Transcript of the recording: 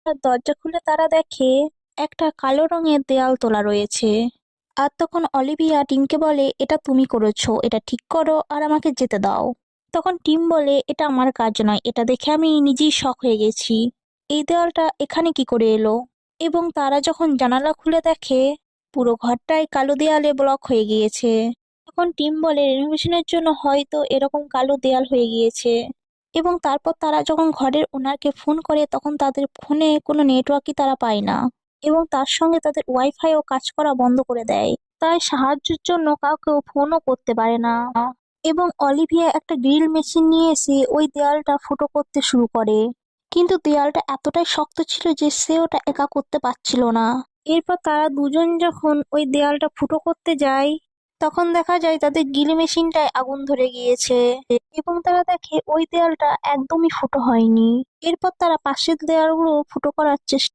আর দরজা খুলে তারা দেখে একটা কালো রঙের দেয়াল তোলা রয়েছে। আর তখন অলিভিয়া টিমকে বলে, এটা তুমি করেছো, এটা ঠিক করো আর আমাকে যেতে দাও। তখন টিম বলে, এটা আমার কাজ নয়, এটা দেখে আমি নিজেই শক হয়ে গেছি, এই দেওয়ালটা এখানে কি করে এলো। এবং তারা যখন জানালা খুলে দেখে পুরো ঘরটাই কালো দেয়ালে ব্লক হয়ে গিয়েছে। তখন টিম বলে, রেনোভেশনের জন্য হয়তো এরকম কালো দেয়াল হয়ে গিয়েছে। এবং তারপর তারা যখন ঘরের ওনারকে ফোন করে তখন তাদের ফোনে কোনো নেটওয়ার্কই তারা পায় না। এবং তার সঙ্গে তাদের ওয়াইফাইও কাজ করা বন্ধ করে দেয়। তাই সাহায্যের জন্য কাউকেও ফোনও করতে পারে না। এবং অলিভিয়া একটা গ্রিল মেশিন নিয়ে এসে ওই দেয়ালটা ফুটো করতে শুরু করে। কিন্তু দেয়ালটা এতটাই শক্ত ছিল যে সে ওটা একা করতে পারছিল না। এরপর তারা দুজন যখন ওই দেয়ালটা ফুটো করতে যায় তখন দেখা যায় তাদের ড্রিল মেশিনটায় আগুন ধরে গিয়েছে। এবং তারা দেখে ওই দেয়ালটা একদমই ফুটো হয়নি। এরপর তারা পাশের দেয়ালগুলো ফুটো করার চেষ্টা